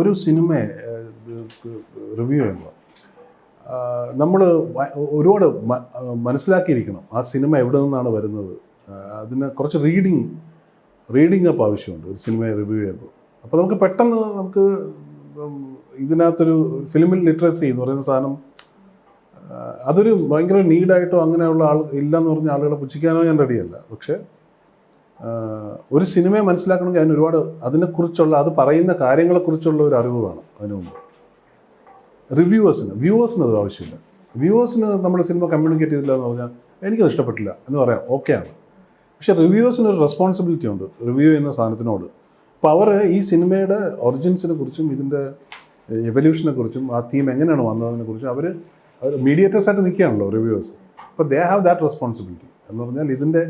ഒരു സിനിമയെ റിവ്യൂ ചെയ്യുമ്പോൾ നമ്മൾ ഒരുപാട് മനസ്സിലാക്കിയിരിക്കണം ആ സിനിമ എവിടെ നിന്നാണ് വരുന്നത്. അതിന് കുറച്ച് റീഡിങ് അപ്പ് ആവശ്യമുണ്ട് ഒരു സിനിമയെ റിവ്യൂ ചെയ്യുമ്പോൾ. അപ്പോൾ നമുക്ക് പെട്ടെന്ന് നമുക്ക് ഇതിനകത്തൊരു ഫിലിമിൽ ലിറ്ററസി എന്ന് പറയുന്ന സാധനം അതൊരു ഭയങ്കര നീഡായിട്ടോ അങ്ങനെയുള്ള ഇല്ലയെന്ന് പറഞ്ഞ ആളുകളെ പുച്ഛിക്കാനോ ഞാൻ റെഡിയല്ല. പക്ഷേ ഒരു സിനിമയെ മനസ്സിലാക്കണമെങ്കിൽ അതിന് ഒരുപാട് അതിനെക്കുറിച്ചുള്ള അത് പറയുന്ന കാര്യങ്ങളെക്കുറിച്ചുള്ള ഒരു അറിവ് വേണം അതിനു മുമ്പ്. വ്യൂവേഴ്സിന് അത് ആവശ്യമില്ല. വ്യൂവേഴ്സിന് നമ്മുടെ സിനിമ കമ്മ്യൂണിക്കേറ്റ് ചെയ്തില്ല എന്ന് പറഞ്ഞാൽ എനിക്കത് ഇഷ്ടപ്പെട്ടില്ല എന്ന് പറയാം, ഓക്കെയാണ്. പക്ഷേ റിവ്യൂവേഴ്സിന് ഒരു റെസ്പോൺസിബിലിറ്റി ഉണ്ട് റിവ്യൂ ചെയ്യുന്ന സാധനത്തിനോട്. അപ്പോൾ അവർ ഈ സിനിമയുടെ ഒറിജിൻസിനെ കുറിച്ചും ഇതിൻ്റെ എവല്യൂഷനെ കുറിച്ചും ആ തീം എങ്ങനെയാണ് വന്നതിനെ കുറിച്ചും അവർ മീഡിയേറ്റേഴ്സായിട്ട് നിൽക്കുകയാണല്ലോ റിവ്യൂവേഴ്സ്. അപ്പോൾ ദേ ഹാവ് ദാറ്റ് റെസ്പോൺസിബിലിറ്റി എന്ന് പറഞ്ഞാൽ ഇതിൻ്റെ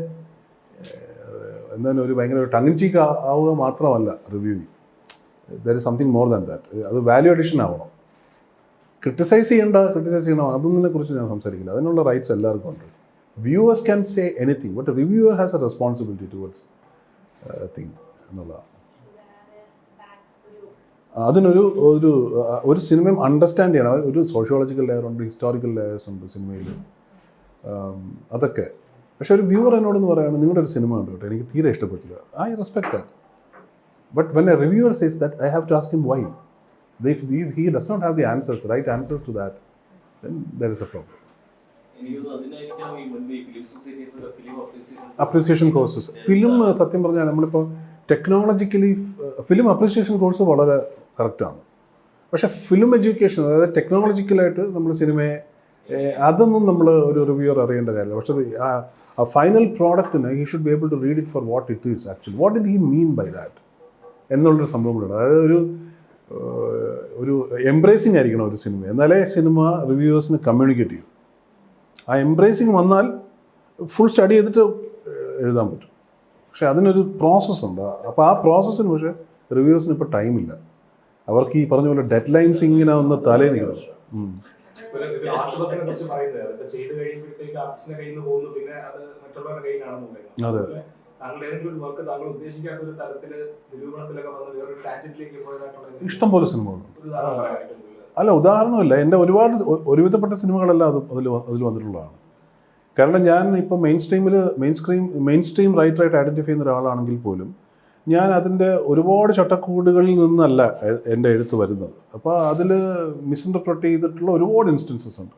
എന്തായാലും ഒരു ഭയങ്കര ടങ് ഇൻ ചീക്ക് ആവുക മാത്രമല്ല reviewing. There is something more than that. അത് വാല്യൂ അഡീഷൻ ആവണം. ക്രിട്ടിസൈസ് ചെയ്യണം അതൊന്നിനെ കുറിച്ച് ഞാൻ സംസാരിക്കില്ല. അതിനുള്ള റൈറ്റ്സ് എല്ലാവർക്കും ഉണ്ട്. Viewers can say anything, but reviewer has A responsibility towards thing എന്നുള്ളതാണ്. അതിനൊരു ഒരു സിനിമയും അണ്ടർസ്റ്റാൻഡ് ചെയ്യണം. ഒരു സോഷ്യോളജിക്കൽ ലെയർ ഉണ്ട്, ഹിസ്റ്റോറിക്കൽ ലെയേഴ്സ് ഉണ്ട് സിനിമയിൽ, അതൊക്കെ. പക്ഷേ ഒരു വ്യൂവർ എന്നോടെന്ന് പറയുകയാണ് നിങ്ങളുടെ ഒരു സിനിമ ഉണ്ട് കേട്ടോ എനിക്ക് തീരെ ഇഷ്ടപ്പെട്ടില്ല, I respect that. But when a reviewer says that I have to ask him why. If he does not have the right answers to that, then there is a problem. Appreciation courses film സത്യം പറഞ്ഞാൽ നമ്മളിപ്പോൾ technologically film appreciation course വളരെ കറക്റ്റാണ്. പക്ഷേ film education അതായത് ടെക്നോളജിക്കലായിട്ട് നമ്മൾ സിനിമയെ അതൊന്നും നമ്മൾ ഒരു റിവ്യൂവർ അറിയേണ്ട കാര്യമില്ല. പക്ഷേ ആ ഫൈനൽ പ്രോഡക്റ്റിന് he should be able to read it for what it is actually, what did he mean by that എന്നുള്ളൊരു സംഭവം കൂടെ. അതായത് ഒരു എംബ്രേസിങ് ആയിരിക്കണം ഒരു സിനിമ, എന്നാലേ സിനിമ റിവ്യൂവേഴ്സിന് കമ്മ്യൂണിക്കേറ്റ് ചെയ്യും. ആ എംബ്രേസിങ് വന്നാൽ ഫുൾ സ്റ്റഡി ചെയ്തിട്ട് എഴുതാൻ പറ്റും. പക്ഷെ അതിനൊരു പ്രോസസ്സുണ്ട്. അപ്പോൾ ആ പ്രോസസ്സിന് പക്ഷേ റിവ്യൂവേഴ്സിന് ഇപ്പോൾ ടൈമില്ല. അവർക്ക് ഈ പറഞ്ഞ പോലെ ഡെഡ് ലൈൻസ് ഇങ്ങനെ ഒന്ന് തലേ നിൽക്കണം. അതെ, ഇഷ്ടം പോലെ സിനിമകളുണ്ട്. അല്ല, ഉദാഹരണമില്ല. എൻ്റെ ഒരുവിധപ്പെട്ട സിനിമകളെല്ലാം അതിൽ വന്നിട്ടുള്ളതാണ്. കാരണം ഞാൻ ഇപ്പോൾ മെയിൻ സ്ട്രീം റൈറ്ററായിട്ട് ഐഡൻറ്റിഫൈ ചെയ്യുന്ന ഒരാളാണെങ്കിൽ പോലും ഞാൻ അതിൻ്റെ ഒരുപാട് ചട്ടക്കൂടുകളിൽ നിന്നല്ല എൻ്റെ എഴുത്ത് വരുന്നത്. അപ്പോൾ അതിൽ മിസ്ഇൻ്റർപ്രറ്റ് ചെയ്തിട്ടുള്ള ഒരുപാട് ഇൻസ്റ്റൻസസ് ഉണ്ട്.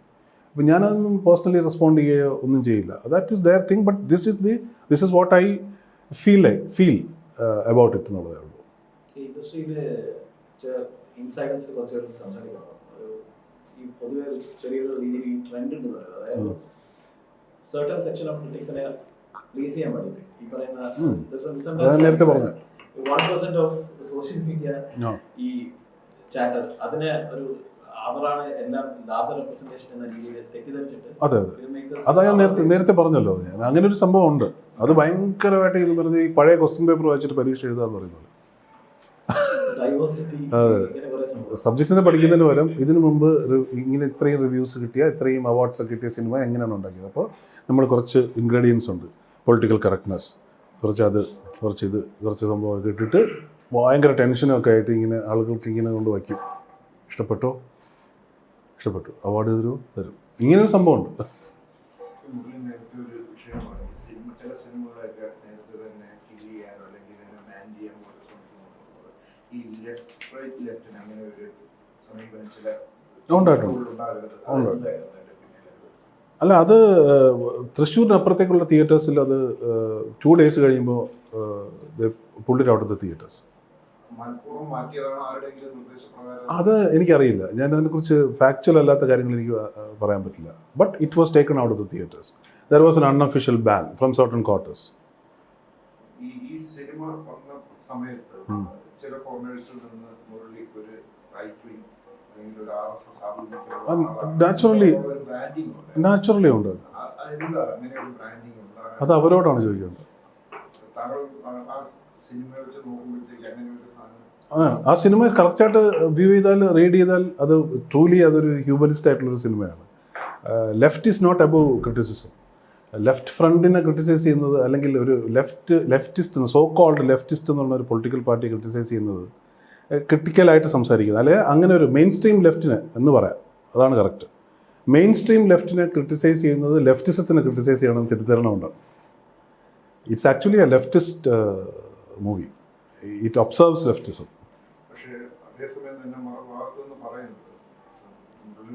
അപ്പോൾ ഞാനതൊന്നും പേഴ്സണലി റെസ്പോണ്ട് ചെയ്യുകയോ ഒന്നും ചെയ്യില്ല. That is their thing. But this is what I feel about it എന്നുള്ളതേ ഉള്ളൂ. ഇൻഡസ്ട്രിയിലെ ഇൻസൈഡേഴ്സിൽ കുറച്ച് പേർക്ക് സംസാരിക്കണം. ഈ പൊതുവെ ചെറിയൊരു രീതിയിൽ ഈ ട്രെൻഡ് ഉണ്ട് പറയുന്നത്. അതായത് സർട്ടൺ സെക്ഷൻ ഓഫ് ക്രിറ്റിക്സിനെ പ്ലീസ് ചെയ്യാൻ വേണ്ടിയിട്ട് ഈ പറയുന്ന 1% ഓഫ് സോഷ്യൽ മീഡിയ ഈ ചാറ്റർ അതിനെ ഒരു അവരാണ് എല്ലാം ലാർജർ റെപ്രസെന്റേഷൻ എന്ന രീതിയിൽ തെറ്റിദ്ധരിച്ചിട്ട്. അതെ, അതാ ഞാൻ നേരത്തെ പറഞ്ഞല്ലോ. ഞാൻ അങ്ങനെ ഒരു സംഭവം ഉണ്ട്. അത് ഭയങ്കരമായിട്ട് ഇത് പറഞ്ഞ് ഈ പഴയ ക്വസ്റ്റ്യൻ പേപ്പർ വായിച്ചിട്ട് പരീക്ഷ എഴുതാന്ന് പറയുന്നത്. സബ്ജക്റ്റിനെ പഠിക്കുന്നതിന് പകരം ഇതിനു മുമ്പ് ഇങ്ങനെ ഇത്രയും റിവ്യൂസ് കിട്ടിയ ഇത്രയും അവാർഡ്സ് കിട്ടിയ സിനിമ എങ്ങനെയാണ് ഉണ്ടാക്കിയത്. അപ്പോൾ നമ്മൾ കുറച്ച് ഇൻഗ്രീഡിയൻസ് ഉണ്ട്. പൊളിറ്റിക്കൽ കറക്റ്റ്നെസ്, കുറച്ച് സംഭവമൊക്കെ ഇട്ടിട്ട് ഭയങ്കര ടെൻഷനൊക്കെ ആയിട്ട് ഇങ്ങനെ ആളുകൾക്ക് ഇങ്ങനെ കൊണ്ട് വയ്ക്കും. ഇഷ്ടപ്പെട്ടു, അവാർഡ് തരും. ഇങ്ങനൊരു സംഭവമുണ്ട്. അല്ല, അത് തൃശ്ശൂരിന് അപ്പുറത്തേക്കുള്ള തിയേറ്റേഴ്സിൽ അത് 2 days കഴിയുമ്പോൾ പുള്ളിട്ട് അവിടുത്തെ തിയേറ്റേഴ്സ്. അത് എനിക്കറിയില്ല. ഞാൻ അതിനെക്കുറിച്ച് ഫാക്ച്വൽ അല്ലാത്ത കാര്യങ്ങൾ എനിക്ക് പറയാൻ പറ്റില്ല. But it was taken out of the theatres. There was an unofficial ban from certain quarters. Naturally ഉണ്ട്. അത് അവരോടാണ് ചോദിക്കേണ്ടത്. ആ സിനിമ കറക്റ്റായിട്ട് വ്യൂ ചെയ്താൽ, റീഡ് ചെയ്താൽ അത് ട്രൂലി അതൊരു ഹ്യൂമനിസ്റ്റ് ആയിട്ടുള്ളൊരു സിനിമയാണ്. Left is not above criticism. Left ഫ്രണ്ടിനെ ക്രിറ്റിസൈസ് ചെയ്യുന്നത്, അല്ലെങ്കിൽ ഒരു ലെഫ്റ്റിസ്റ്റ്, സോ കോൾഡ് ലെഫ്റ്റിസ്റ്റ് എന്ന് പറഞ്ഞ ഒരു പൊളിറ്റിക്കൽ പാർട്ടിയെ ക്രിറ്റിസൈസ് ചെയ്യുന്നത് ക്രിട്ടിക്കലായിട്ട് സംസാരിക്കുന്നത്. അല്ലെങ്കിൽ അങ്ങനെ ഒരു മെയിൻ സ്ട്രീം ലെഫ്റ്റിനെ എന്ന് പറയാം, അതാണ് കറക്റ്റ്. മെയിൻ സ്ട്രീം ലെഫ്റ്റിനെ ക്രിട്ടിസൈസ് ചെയ്യുന്നത് ലെഫ്റ്റിസത്തിനെ ക്രിട്ടിസൈസ് ചെയ്യണമെന്ന് തെറ്റിദ്ധരണമുണ്ടാകും. It's actually a leftist movie. It observes leftism. പക്ഷേ അതേസമയം തന്നെ മറുഭാഗത്തുനിന്ന് പറയുന്നത്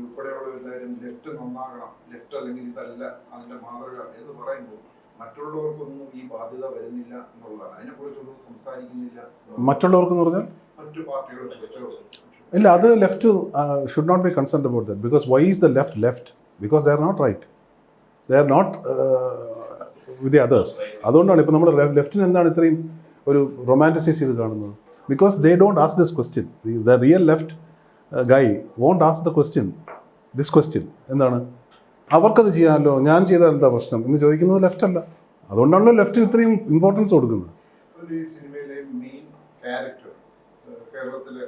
ഉൾപ്പെടെയുള്ള എല്ലാവരും ലെഫ്റ്റ് നന്നാകണം, ലെഫ്റ്റ് അല്ലെങ്കിൽ ഇതല്ല അതിൻ്റെ മാതൃക എന്ന് പറയുമ്പോൾ മറ്റുള്ളവർക്കൊന്നും ഈ ബാധ്യത വരുന്നില്ല എന്നുള്ളതാണ്. അതിനെക്കുറിച്ചൊന്നും സംസാരിക്കുന്നില്ല. മറ്റുള്ളവർക്കെന്ന് പറഞ്ഞാൽ മറ്റു പാർട്ടികളെ കുറിച്ചോ ഇല്ല, അത് left should not be concerned about that. Because why is the left? Because they are not right, they are not with the others. അതുകൊണ്ടാണ് ഇപ്പോൾ നമ്മൾ ലെഫ്റ്റിന് എന്താണ് ഇത്രയും ഒരു റൊമാൻറ്റിസൈസ് ചെയ്ത് കാണുന്നത്? Because they don't ask this question. The real left Guy won't ask the question, this question എന്താണ്, അവർക്കത് ചെയ്യാമല്ലോ, ഞാൻ ചെയ്താൽ എന്താ പ്രശ്നം എന്ന് ചോദിക്കുന്നത് ലെഫ്റ്റ് അല്ല. അതുകൊണ്ടാണല്ലോ ലെഫ്റ്റിന് ഇത്രയും ഇമ്പോർട്ടൻസ് കൊടുക്കുന്നത്. ഈ സിനിമയിലെ മെയിൻ ക്യാരക്ടർ കേരളത്തിലെ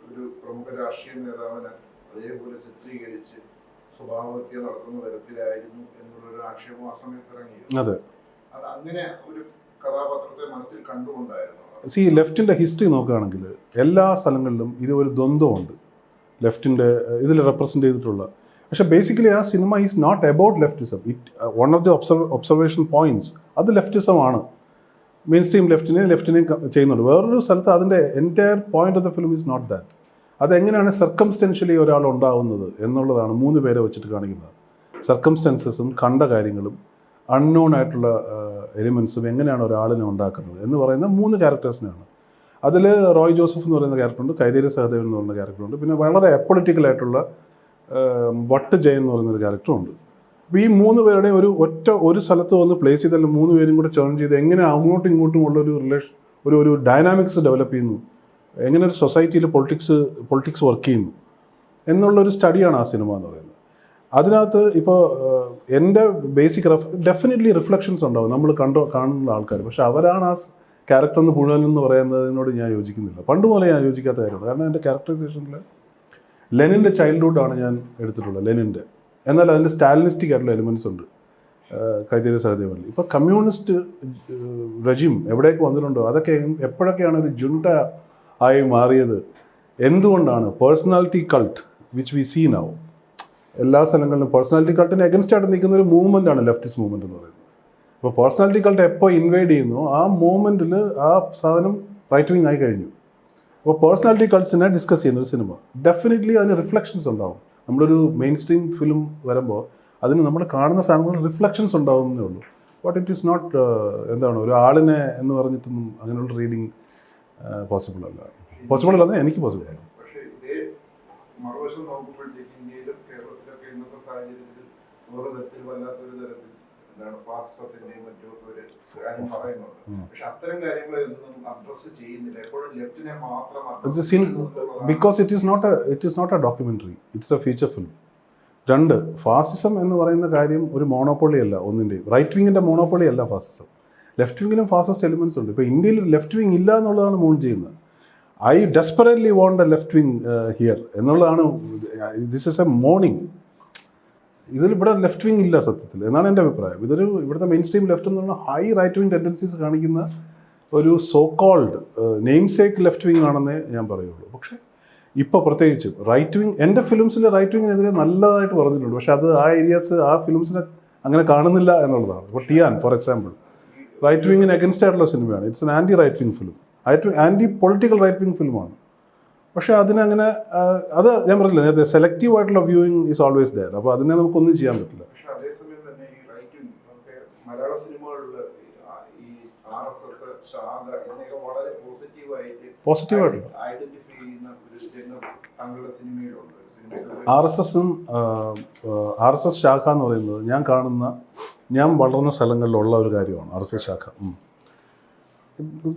ഒരു പ്രമുഖ രാഷ്ട്രീയ നേതാവിനെ അതേപോലെ ചിത്രീകരിച്ച് സ്വഭാവഹത്യ നടത്തുന്ന തരത്തിലായിരുന്നു എന്നുള്ളൊരു ആക്ഷേപം ആ സമയത്ത് ഇറങ്ങിയിരുന്നു. അതെ, അത് അങ്ങനെ ഒരു കഥാപാത്രത്തെ മനസ്സിൽ കണ്ടുകൊണ്ടായിരുന്നു. ലെഫ്റ്റിൻ്റെ ഹിസ്റ്ററി നോക്കുകയാണെങ്കിൽ എല്ലാ സ്ഥലങ്ങളിലും ഇത് ഒരു ദ്വന്ദ്വമുണ്ട് ലെഫ്റ്റിൻ്റെ ഇതിൽ റെപ്രസെൻ്റ് ചെയ്തിട്ടുള്ള. പക്ഷേ ബേസിക്കലി ആ സിനിമ is not about leftism. One of the observation points അത് ലെഫ്റ്റിസമാണ്. മെയിൻ സ്ട്രീം ലെഫ്റ്റിനെയും ചെയ്യുന്നുണ്ട്. വേറൊരു സ്ഥലത്ത് അതിൻ്റെ entire point of the film is not that. അതെങ്ങനെയാണ് സർക്കംസ്റ്റൻഷ്യലി ഒരാൾ ഉണ്ടാവുന്നത് എന്നുള്ളതാണ് 3 പേരെ വെച്ചിട്ട് കാണിക്കുന്നത്. സർക്കംസ്റ്റൻസസും കണ്ട കാര്യങ്ങളും അൺനോൺ ആയിട്ടുള്ള എലിമെൻസും എങ്ങനെയാണ് ഒരാളിനെ ഉണ്ടാക്കുന്നത് എന്ന് പറയുന്ന 3 ക്യാരക്ടേഴ്സിനാണ്. അതിൽ റോയ് ജോസഫ് എന്ന് പറയുന്ന ക്യാരക്ടറുണ്ട്, കൈതേരി സഹദേവൻ എന്ന് പറയുന്ന ക്യാരക്ടറുണ്ട്, പിന്നെ വളരെ അപ്പൊളിറ്റിക്കലായിട്ടുള്ള വട്ട് ജയൻ എന്ന് പറയുന്നൊരു ക്യാരക്ടറുണ്ട്. അപ്പോൾ ഈ 3 പേരുടെ ഒരു സ്ഥലത്ത് വന്ന് പ്ലേസ് ചെയ്താലും 3 പേരും കൂടെ ചേർന്ന് ചെയ്ത് എങ്ങനെ അങ്ങോട്ടും ഇങ്ങോട്ടും ഉള്ള ഒരു ഡൈനാമിക്സ് ഡെവലപ്പ് ചെയ്യുന്നു, എങ്ങനെ ഒരു സൊസൈറ്റിയിൽ പൊളിറ്റിക്സ് വർക്ക് ചെയ്യുന്നു എന്നുള്ളൊരു സ്റ്റഡിയാണ് ആ സിനിമ എന്ന് പറയുന്നത്. അതിനകത്ത് ഇപ്പോൾ എൻ്റെ ബേസിക് ഡെഫിനറ്റ്ലി റിഫ്ലക്ഷൻസ് ഉണ്ടാവും നമ്മൾ കാണുന്ന ആൾക്കാർ. പക്ഷെ അവരാണ് ആ ക്യാരക്ടർ എന്ന് പുഴുവനെന്ന് പറയുന്നതിനോട് ഞാൻ യോജിക്കുന്നില്ല. പണ്ട് മുതലേ ഞാൻ യോജിക്കാത്ത കാര്യമാണ്. കാരണം എൻ്റെ ക്യാരക്ടറൈസേഷനിൽ ലെനിൻ്റെ ചൈൽഡ്ഹുഡാണ് ഞാൻ എടുത്തിട്ടുള്ളത്, ലെനിൻ്റെ. എന്നാൽ അതിൻ്റെ സ്റ്റാലിനിസ്റ്റിക് ആയിട്ടുള്ള എലിമെൻറ്റ്സ് ഉണ്ട് കൈതേരി സഹദേവനിൽ. ഇപ്പോൾ കമ്മ്യൂണിസ്റ്റ് റെജിം എവിടേക്ക് വന്നിട്ടുണ്ടോ അതൊക്കെ എപ്പോഴൊക്കെയാണ് ഒരു ജുണ്ട ആയി മാറിയത്, എന്തുകൊണ്ടാണ് personality cult which we see now എല്ലാ സ്ഥലങ്ങളിലും പേഴ്സണാലിറ്റി കൾട്ടിന് എഗൻസ്റ്റ് ആയിട്ട് നിൽക്കുന്ന ഒരു മൂവ്മെൻ്റാണ് ലെഫ്റ്റിസ്റ്റ് മൂവ്മെൻറ്റ് എന്ന് പറയുന്നത്. അപ്പോൾ പേഴ്സണാലിറ്റി കൾട്ട് എപ്പോൾ ഇൻവൈഡ് ചെയ്യുന്നു ആ മൂവ്മെൻറ്റിൽ ആ സാധനം റൈറ്റ് വിങ് ആയി കഴിഞ്ഞു. അപ്പോൾ പേഴ്സണാലിറ്റി കൾട്ട്സിനെ ഡിസ്കസ് ചെയ്യുന്ന ഒരു സിനിമ ഡെഫിനറ്റ്ലി അതിന് റിഫ്ലക്ഷൻസ് ഉണ്ടാവും. നമ്മളൊരു മെയിൻ സ്ട്രീം ഫിലിം വരുമ്പോൾ അതിന് നമ്മൾ കാണുന്ന സാധനങ്ങൾ റിഫ്ലക്ഷൻസ് ഉണ്ടാവുന്നേ ഉള്ളൂ. ബട്ട് ഇറ്റ് ഈസ് നോട്ട് എന്താണ് ഒരു ആളിനെ എന്ന് പറഞ്ഞിട്ടൊന്നും അങ്ങനെയുള്ള റീഡിങ് പോസിബിൾ അല്ലാതെ എനിക്ക് പോസിബിൾ അല്ല. പക്ഷേ ഇതേ മറുവശം നോക്കുമ്പോഴത്തേക്ക് ഇന്ത്യയിലും കേരളത്തിലൊക്കെ ഇന്നത്തെ സാഹചര്യത്തിൽ ഓരോ തരത്തിൽ വല്ലാത്തൊരു തരത്തിൽ എന്താണ് ഫാസിസത്തിന്റെയും മറ്റും ഒരു കാര്യം പറയുന്നുണ്ട്. പക്ഷെ അത്തരം കാര്യങ്ങളൊന്നും അഡ്രസ് ചെയ്യുന്നില്ല. എപ്പോഴും ലെഫ്റ്റിനെ മാത്രം because it is not a documentary, it's a feature film. 2, ഫാസിസം എന്ന് പറയുന്ന കാര്യം ഒരു മോണോപ്പൊളി അല്ല ഒന്നിൻ്റെയും. റൈറ്റ് വിങ്ങിൻ്റെ മോണോപ്പൊളി അല്ല ഫാസിസം. ലെഫ്റ്റ് വിങ്ങിലും ഫാസിസ്റ്റ് എലിമെൻറ്റ്സ് ഉണ്ട്. ഇപ്പോൾ ഇന്ത്യയിൽ ലെഫ്റ്റ് വിങ് ഇല്ല എന്നുള്ളതാണ് മൂൺ ചെയ്യുന്നത്. I desperately want a left wing here എന്നുള്ളതാണ്. This is a mourning. ഇവിടെ ലെഫ്റ്റ് വിങ് ഇല്ല സത്യത്തിൽ എന്നാണ് എൻ്റെ അഭിപ്രായം. ഇവിടുത്തെ മെയിൻ സ്ട്രീം ലെഫ്റ്റ് എന്ന് പറഞ്ഞാൽ ഹൈ റൈറ്റ് വിങ് ടെൻഡൻസീസ് കാണിക്കുന്ന ഒരു so called namesake left wing ആണെന്നേ ഞാൻ പറയുള്ളൂ. പക്ഷേ ഇപ്പോൾ പ്രത്യേകിച്ചും റൈറ്റ് വിങ് എൻ്റെ ഫിലിംസിൽ റൈറ്റ് വിങ്ങിനെതിരെ നല്ലതായിട്ട് പറഞ്ഞിട്ടുണ്ട്. പക്ഷേ അത് ആ ഏരിയാസ് ആ ഫിലിംസിനെ അങ്ങനെ കാണുന്നില്ല എന്നുള്ളതാണ്. ഇപ്പോൾ ടിയാൻ ഫോർ എക്സാമ്പിൾ റൈറ്റ് വിങ്ങിന് അഗൻസ്റ്റ് ആയിട്ടുള്ള സിനിമയാണ്. It's an anti right wing film, anti political right wing ഫിലിമാണ്. പക്ഷേ അതിനങ്ങനെ അത് ഞാൻ പറഞ്ഞില്ല നേരത്തെ, സെലക്റ്റീവ് ആയിട്ടുള്ള വ്യൂയിങ് ഈസ് ഓൾവേസ് ദയർ. അപ്പോൾ അതിനെ നമുക്കൊന്നും ചെയ്യാൻ പറ്റില്ല. പക്ഷേ അതേസമയം തന്നെ ഈ റൈറ്റ് വിങ് മലയാള സിനിമകളിൽ ഈ RSS ശാഖ ഇതിനെയൊക്കെ വളരെ പോസിറ്റീവായിട്ട് ഐഡന്റിഫൈ ചെയ്യുന്ന ഒരു രംഗം താങ്കളുടെ സിനിമയിലുണ്ട്. RSS ശാഖ എന്ന് പറയുന്നത് ഞാൻ വളർന്ന സ്ഥലങ്ങളിലുള്ള ഒരു കാര്യമാണ്. RSS ശാഖ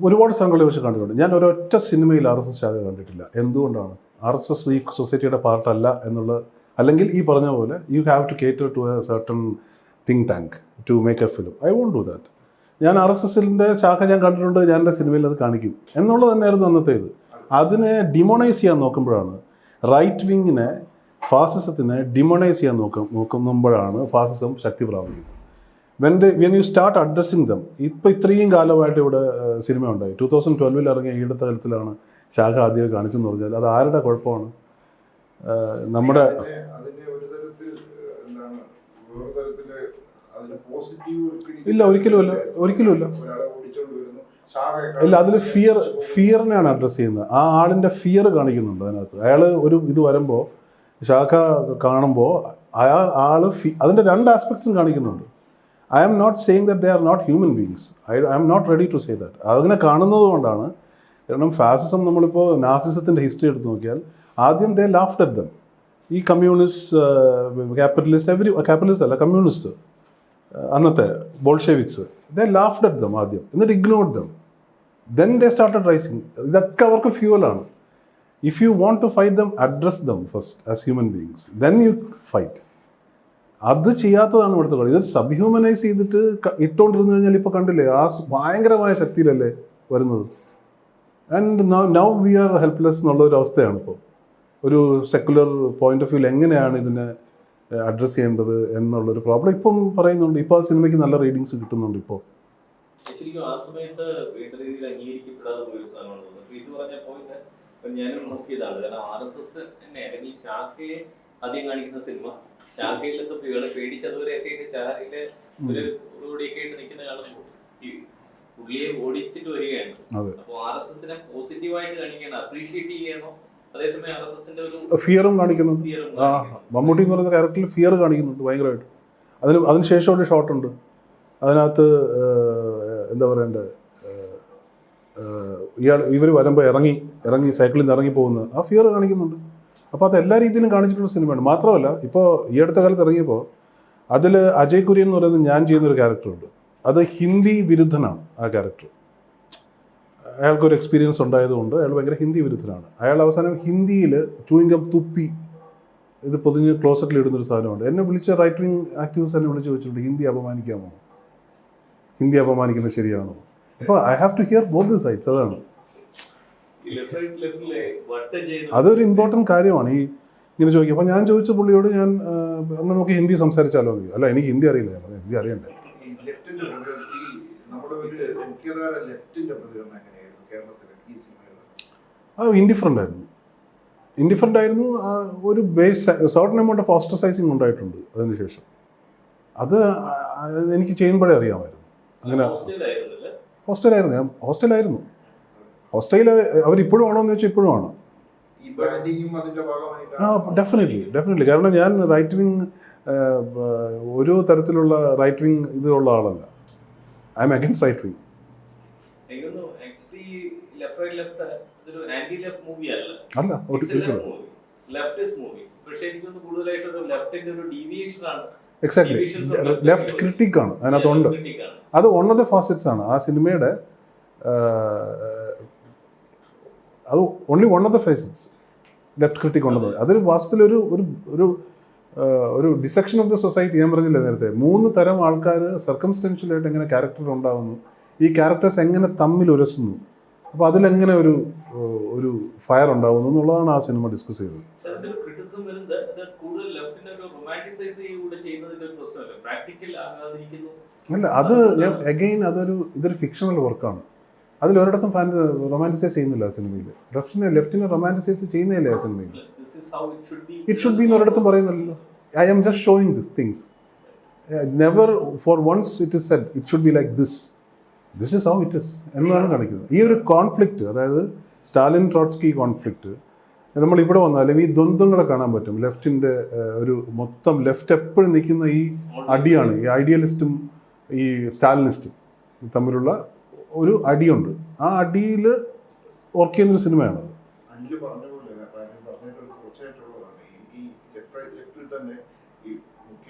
ഒരുപാട് സ്ഥലങ്ങളിൽ വെച്ച് കണ്ടിട്ടുണ്ട്. ഞാൻ ഒരൊറ്റ സിനിമയിൽ RSS ശാഖ കണ്ടിട്ടില്ല. എന്തുകൊണ്ടാണ്? RSS ഈ സൊസൈറ്റിയുടെ പാർട്ടല്ല എന്നുള്ള, അല്ലെങ്കിൽ ഈ പറഞ്ഞ പോലെ you have to cater to a certain think tank to make a film. I won't do that. ഞാൻ RSSൻ്റെ ശാഖ ഞാൻ കണ്ടിട്ടുണ്ട്, ഞാൻ എൻ്റെ സിനിമയിൽ അത് കാണിക്കും എന്നുള്ളത് തന്നെയായിരുന്നു അന്നത്തെ ഇത്. അതിനെ ഡിമോണൈസ് ചെയ്യാൻ നോക്കുമ്പോഴാണ് റൈറ്റ് വിങ്ങിനെ ഫാസിസത്തിനെ ഡിമോണൈസ് ചെയ്യാൻ നോക്കുമ്പോഴാണ് ഫാസിസം ശക്തി പ്രാപിക്കുന്നത്. When you start addressing them. ഇപ്പോൾ ഇത്രയും കാലമായിട്ട് ഇവിടെ സിനിമ ഉണ്ടായി. 2012 ഇറങ്ങിയ ഈടത്ത തലത്തിലാണ് ശാഖ ആദ്യമേ കാണിച്ചെന്ന് പറഞ്ഞാൽ അത് ആരുടെ കുഴപ്പമാണ്? നമ്മുടെ അതിന്റെ ഒരു തരത്തിൽ എന്താണ് വേറെ തരത്തില് അതിന് പോസിറ്റീവ് ഇല്ല, ഒരിക്കലുമില്ല. ഒരാളെ ഓടിച്ചോണ്ട് വരുന്നു, ഇല്ല, അതിൽ ഫിയറിനെയാണ് അഡ്രസ്സ് ചെയ്യുന്നത്. ആ ആളിൻ്റെ ഫിയർ കാണിക്കുന്നുണ്ട് അതിനകത്ത്. അയാൾ ഒരു ഇത് വരുമ്പോൾ, ശാഖ കാണുമ്പോൾ അതിൻ്റെ രണ്ട് ആസ്പെക്ട്സും കാണിക്കുന്നുണ്ട്. I am not saying that they are not human beings. I am not ready to say that. അതിനെ കാണുന്നത് കൊണ്ടാണ്. കാരണം ഫാസിസം, നമ്മളിപ്പോൾ നാസിസത്തിൻ്റെ ഹിസ്റ്ററി എടുത്ത് നോക്കിയാൽ ആദ്യം ദേ ലാഫ്ഡ് അറ്റ് ദം. ഈ കമ്മ്യൂണിസ്റ്റ്, ക്യാപിറ്റലിസ്റ്റ് അല്ല, കമ്മ്യൂണിസ്റ്റ്, അന്നത്തെ Bolsheviks, they laughed at them ആദ്യം, എന്നിട്ട് ignored them. Then they started rising. ഇതൊക്കെ അവർക്ക് ഫ്യൂവലാണ്. If you want to fight them, address them first as human beings, then you fight. അത് ചെയ്യാത്തതാണ് ഇവിടുത്തെ കളി. ഇത് സബ്ഹ്യൂമനൈസ് ചെയ്തിട്ട് ഇട്ടുകൊണ്ടിരുന്നു കഴിഞ്ഞാൽ ഇപ്പോൾ കണ്ടില്ലേ, ആ ഭയങ്കരമായ ശക്തിയിലല്ലേ വരുന്നത്. And now we R helpless എന്നുള്ളൊരു അവസ്ഥയാണ് ഇപ്പോൾ. ഒരു സെക്കുലർ പോയിന്റ് ഓഫ് വ്യൂവിൽ എങ്ങനെയാണ് ഇതിനെ അഡ്രസ്സ് ചെയ്യേണ്ടത് എന്നുള്ളൊരു പ്രോബ്ലം ഇപ്പം പറയുന്നുണ്ട്. ഇപ്പോൾ ആ സിനിമയ്ക്ക് നല്ല റീഡിങ്സ് കിട്ടുന്നുണ്ട്. ഇപ്പോൾ ശരിക്കും ആ സമയത്ത് വേണ്ട രീതിയിൽ അംഗീകരിക്കപ്പെടാതെ പോയൊരു സാധനമാണ്. ഇത് പറഞ്ഞ പോയിന്റ് ഞാനും നോക്കിയതാണ്. കാരണം RSS തന്നെ അല്ലെങ്കിൽ ശാഖയെ ആദ്യം കാണിക്കുന്ന സിനിമ, ശാഖയിലത്തെ കുട്ടികളെ പേടിച്ചതുവരെ എത്തിയിട്ട് ശാഖയിലെ ഒരു ഓടിയൊക്കെ ആയിട്ട് നിൽക്കുന്ന കാണുമ്പോൾ ഈ പുള്ളിയെ ഓടിച്ചിട്ട് വരികയാണ്. അപ്പൊ RSSനെ പോസിറ്റീവായിട്ട് കാണിക്കണം, അപ്രീഷിയേറ്റ് ചെയ്യണോ? അതേസമയം RSSന്റെ ഒരു ഫിയറും കാണിക്കുന്നുണ്ട്. മമ്മൂട്ടി എന്ന് പറയുന്ന ക്യാരക്ടറിൽ ഫിയർ കാണിക്കുന്നുണ്ട് ഭയങ്കരമായിട്ട്. അതിനുശേഷം ഒരു ഷോട്ടുണ്ട് അതിനകത്ത്, എന്താ പറയണ്ടേ, ഇവർ വരുമ്പോൾ ഇറങ്ങി സൈക്കിളിൽ നിന്ന് ഇറങ്ങി പോകുന്നത്, ആ ഫിയർ കാണിക്കുന്നുണ്ട്. അപ്പോൾ അത് എല്ലാ രീതിയിലും കാണിച്ചിട്ടുള്ള സിനിമയാണ്. മാത്രമല്ല, ഇപ്പോൾ ഈ അടുത്ത കാലത്ത് ഇറങ്ങിയപ്പോൾ അതിൽ അജയ് കുര്യൻ എന്ന് പറയുന്നത് ഞാൻ ചെയ്യുന്നൊരു ക്യാരക്ടറുണ്ട്. അത് ഹിന്ദി വിരുദ്ധനാണ് ആ ക്യാരക്ടർ. അയാൾക്കൊരു എക്സ്പീരിയൻസ് ഉണ്ടായതുകൊണ്ട് അയാൾ ഭയങ്കര ഹിന്ദി വിരുദ്ധനാണ്. അയാൾ അവസാനം ഹിന്ദിയിൽ ചൂയിങ്കം തുപ്പി ഇത് പൊതിഞ്ഞ് ക്ലോസറ്റിൽ ഇടുന്നൊരു സാധനമുണ്ട്. എന്നെ വിളിച്ച റൈറ്റ് വിങ് ആക്ടിവിസ്റ്റ് എന്നെ വിളിച്ച് ചോദിച്ചിട്ടുണ്ട്, ഹിന്ദി അപമാനിക്കാമോ, ഹിന്ദി അപമാനിക്കുന്നത് ശരിയാണോ? അപ്പോൾ I have to hear both the sides. അതാണ് അതൊരു ഇമ്പോർട്ടൻറ്റ് കാര്യമാണ് ഈ ഇങ്ങനെ ചോദിക്കുക. അപ്പോൾ ഞാൻ ചോദിച്ച പുള്ളിയോട്, ഞാൻ എന്നാൽ നമുക്ക് ഹിന്ദി സംസാരിച്ചാലോ എന്ന്. അല്ല, എനിക്ക് ഹിന്ദി അറിയില്ല. ഞാൻ പറഞ്ഞു ഹിന്ദി അറിയണ്ടേ. അത് ഇൻഡിഫറൻ്റ് ആയിരുന്നു. ഒരു സർട്ടൻ എമൗണ്ട് ഓഫ് ഓസ്ട്രസൈസിങ് ഉണ്ടായിട്ടുണ്ട് അതിനുശേഷം. അത് എനിക്ക് ചെയ്യുമ്പോഴേ അറിയാമായിരുന്നു. അങ്ങനെ ഹോസ്റ്റലായിരുന്നു. ഹോസ്റ്റലിൽ അവരിപ്പോഴും ആണോ എന്ന് വെച്ചാൽ ഇപ്പോഴും ആണ്. ഡെഫിനറ്റ്ലി. കാരണം ഞാൻ റൈറ്റ് വിങ്, ഒരു തരത്തിലുള്ള റൈറ്റ് വിങ് ഇതിലുള്ള ആളല്ല. I am against right wing. അല്ല, എക്സാക്ട്ലി. ലെഫ്റ്റ് ക്രിട്ടിക് ആണ് അതിനകത്തുണ്ട്. അത് വൺ ഓഫ് ദ ഫാസറ്റ്സ് ആണ് ആ സിനിമയുടെ. അത് only one of the facets left critic ഉണ്ടെന്ന്. അതൊരു വാസ്തവത്തിൽ ഒരു ഡിസെക്ഷൻ ഓഫ് ദ സൊസൈറ്റി. ഞാൻ പറഞ്ഞില്ലേ നേരത്തെ, 3 തരം ആൾക്കാർ സർക്കംസ്റ്റൻഷ്യലായിട്ട് എങ്ങനെ ക്യാരക്ടർ ഉണ്ടാകുന്നു, ഈ ക്യാരക്ടേഴ്സ് എങ്ങനെ തമ്മിൽ ഉരസുന്നു, അപ്പോൾ അതിലെങ്ങനെ ഒരു ഫയർ ഉണ്ടാകുന്നു എന്നുള്ളതാണ് ആ സിനിമ ഡിസ്കസ് ചെയ്തത്. അല്ല, അത് അഗെയിൻ ഇതൊരു ഫിക്ഷണൽ വർക്കാണ്. അതിലൊരിടത്തും റൊമാൻറ്റിസൈസ് ചെയ്യുന്നില്ല ആ സിനിമയിൽ. ലെഫ്റ്റിനെ റൊമാൻറ്റിസൈസ് ചെയ്യുന്നില്ല ആ സിനിമയിൽ. ഇറ്റ് ഷുഡ് ബി എന്നൊരിടത്തും പറയുന്നില്ലല്ലോ. I am just showing this things. Never for once it is said it should be like this is how it is എന്നാണ് കാണിക്കുന്നത്. ഈ ഒരു കോൺഫ്ലിക്റ്റ്, അതായത് സ്റ്റാലിൻ ട്രോട്സ്കി കോൺഫ്ലിക്റ്റ്, നമ്മളിവിടെ വന്നാലും ഈ ദ്വന്ദ്ങ്ങളെ കാണാൻ പറ്റും. ലെഫ്റ്റിൻ്റെ ഒരു മൊത്തം ലെഫ്റ്റ് എപ്പോഴും നിൽക്കുന്ന ഈ അടിയാണ്. ഈ ഐഡിയലിസ്റ്റും ഈ സ്റ്റാലിനിസ്റ്റും തമ്മിലുള്ള ഒരു അടിയുണ്ട്. ആ അടിയിൽ വർക്ക് ചെയ്യുന്നൊരു സിനിമയാണ് അത്.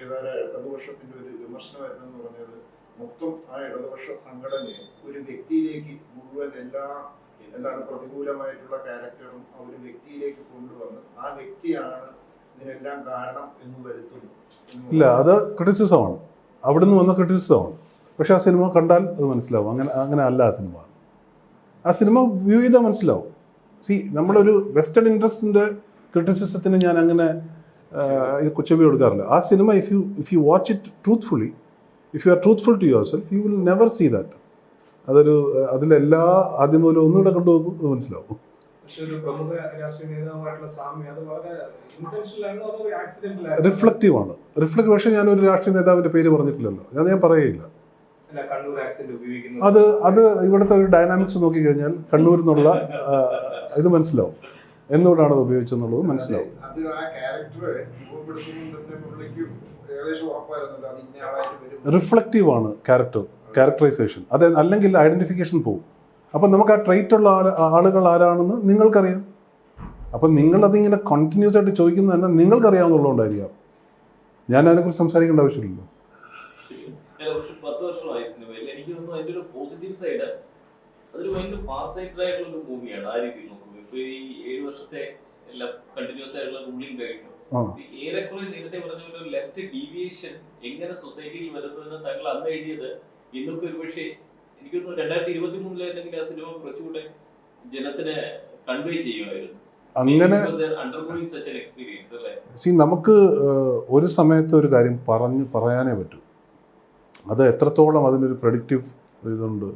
ഇടതുപക്ഷത്തിന്റെ ഒരു വിമർശനം വരുന്നതെന്ന് പറഞ്ഞത് മൊത്തം ആ ഇടതുപക്ഷ സംഘടനയെ ഒരു വ്യക്തിയിലേക്ക് മുഴുവൻ എല്ലാ പ്രതികൂലമായിട്ടുള്ള ക്യാരക്ടറും ആ ഒരു വ്യക്തിയിലേക്ക് കൊണ്ടുവന്ന് ആ വ്യക്തിയാണ് ഇതിനെല്ലാം കാരണം എന്ന് വരുത്തുന്നു. ഇല്ല, അത് ക്രിറ്റിസിസമാണ്. അവിടുന്ന് വന്ന ക്രിറ്റിസിസമാണ്. പക്ഷെ ആ സിനിമ കണ്ടാൽ അത് മനസ്സിലാവും. അങ്ങനെ അല്ല ആ സിനിമ വ്യൂ ചെയ്താൽ മനസ്സിലാവും. നമ്മളൊരു വെസ്റ്റേൺ ഇൻട്രസ്റ്റിൻ്റെ ക്രിറ്റിസിസത്തിന് ഞാൻ അങ്ങനെ ചെവി കൊടുക്കാറില്ല. ആ സിനിമ if you watch it truthfully, if you are truthful to yourself, you will never see that. അതിലെല്ലാ ആദ്യം മുതൽ ഒന്നുകൂടെ കൊണ്ടുപോകും, അത് മനസ്സിലാവും. പക്ഷെ ഒരു പ്രമുഖ രാഷ്ട്രീയ നേതാവുമായിട്ടുള്ള സാമ്യം അത് വളരെ ഇന്റൻഷനൽ ആണോ അതോ ആക്സിഡന്റൽ റിഫ്ലക്റ്റീവ് ആണ്. പക്ഷേ ഞാനൊരു രാഷ്ട്രീയ നേതാവിൻ്റെ പേര് പറഞ്ഞിട്ടില്ലല്ലോ, അത് ഞാൻ പറയുകയില്ല. അല്ല, കണ്ണൂർ ആക്സെന്റ് ഉപയോഗിക്കുന്നത് അത് ഇവിടുത്തെ ഒരു ഡൈനാമിക്സ് നോക്കിക്കഴിഞ്ഞാൽ കണ്ണൂരിൽ നിന്നുള്ള ഇത് മനസ്സിലാവും, എന്തുകൊണ്ടാണ് അത് ഉപയോഗിച്ചെന്നുള്ളത് മനസ്സിലാവും. അത് ആ ക്യാരക്ടറെ രൂപപ്പെടുത്തുമ്പോൾ തന്നെ പുള്ളിക്ക് ഏകദേശം ഉറപ്പായിരുന്നല്ലോ അത് ഇന്ന ആളായിട്ട് വരും. റിഫ്ലക്റ്റീവ് ആണ് ക്യാരക്ടറൈസേഷൻ. അത് അല്ലെങ്കിൽ ഐഡന്റിഫിക്കേഷൻ പോകും. അപ്പം നമുക്ക് ആ ട്രൈറ്റ് ഉള്ള ആളുകൾ ആരാണെന്ന് നിങ്ങൾക്കറിയാം. അപ്പം നിങ്ങളതിങ്ങനെ കണ്ടിന്യൂസ് ആയിട്ട് ചോദിക്കുന്നത് തന്നെ നിങ്ങൾക്കറിയാവുന്നതുകൊണ്ടായിരിക്കാം. ഞാൻ അതിനെക്കുറിച്ച് സംസാരിക്കേണ്ട ആവശ്യമില്ലല്ലോ. 10 വർഷമായി സിനിമയിൽ. എനിക്ക് തോന്നുന്നു അതിന്റെ ഒരു പോസിറ്റീവ് സൈഡ് അതൊരു ഭയങ്കര ഫാസ്റ്റ് സൈറ്റഡ് ആയിട്ടുള്ള ഒരു മൂവിയാണ്. ആ രീതിയിൽ നോക്കും. ഇപ്പൊ ഈ 7 വർഷത്തെ കണ്ടിന്യൂസ് ആയിട്ടുള്ള റൂളിംഗ് കഴിഞ്ഞു. ഏറെക്കുറെ നേരത്തെ പറഞ്ഞ ഒരു ലെഫ്റ്റ് ഡീവിയേഷൻ എങ്ങനെ സൊസൈറ്റിയിൽ വരുന്നതെന്ന് താങ്കൾ അന്ന് എഴുതിയത് ഇന്നൊക്കെ ഒരുപക്ഷെ എനിക്ക് തോന്നുന്നു 2023 ആ സിനിമ കുറച്ചുകൂടെ ജനത്തിന് കൺവേ ചെയ്യുമായിരുന്നു. അങ്ങനെ അണ്ടർഗോയിങ് സച്ച് ആൻ എക്സ്പീരിയൻസ് അല്ലേ? നമുക്ക് ഒരു സമയത്ത് ഒരു കാര്യം പറയാനേ പറ്റൂ. അത് എത്രത്തോളം അതിനൊരു പ്രഡിക്റ്റീവ് ഇതുണ്ട്,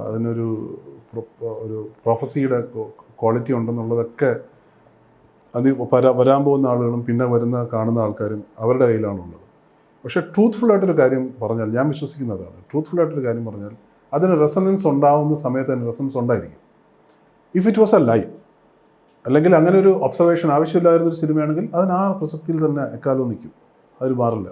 അതിനൊരു പ്രൊഫസിയുടെ ക്വാളിറ്റി ഉണ്ടെന്നുള്ളതൊക്കെ അത് വരാൻ പോകുന്ന ആളുകളും പിന്നെ കാണുന്ന ആൾക്കാരും അവരുടെ കയ്യിലാണുള്ളത്. പക്ഷേ ട്രൂത്ത്ഫുള്ളായിട്ടൊരു കാര്യം പറഞ്ഞാൽ, ഞാൻ വിശ്വസിക്കുന്നതാണ്, ട്രൂത്ത്ഫുള്ളായിട്ടൊരു കാര്യം പറഞ്ഞാൽ അതിന് റെസൊണൻസ് ഉണ്ടാവുന്ന സമയത്ത് അതിന് റെസൊണൻസ് ഉണ്ടായിരിക്കും. If it was a lie, അല്ലെങ്കിൽ അങ്ങനെ ഒരു ഒബ്സർവേഷൻ ആവശ്യമില്ലായിരുന്നൊരു സിനിമയാണെങ്കിൽ അതിന് ആ പ്രസക്തിയിൽ തന്നെ എക്കാലവും നിൽക്കും, അതിൽ മാറില്ല.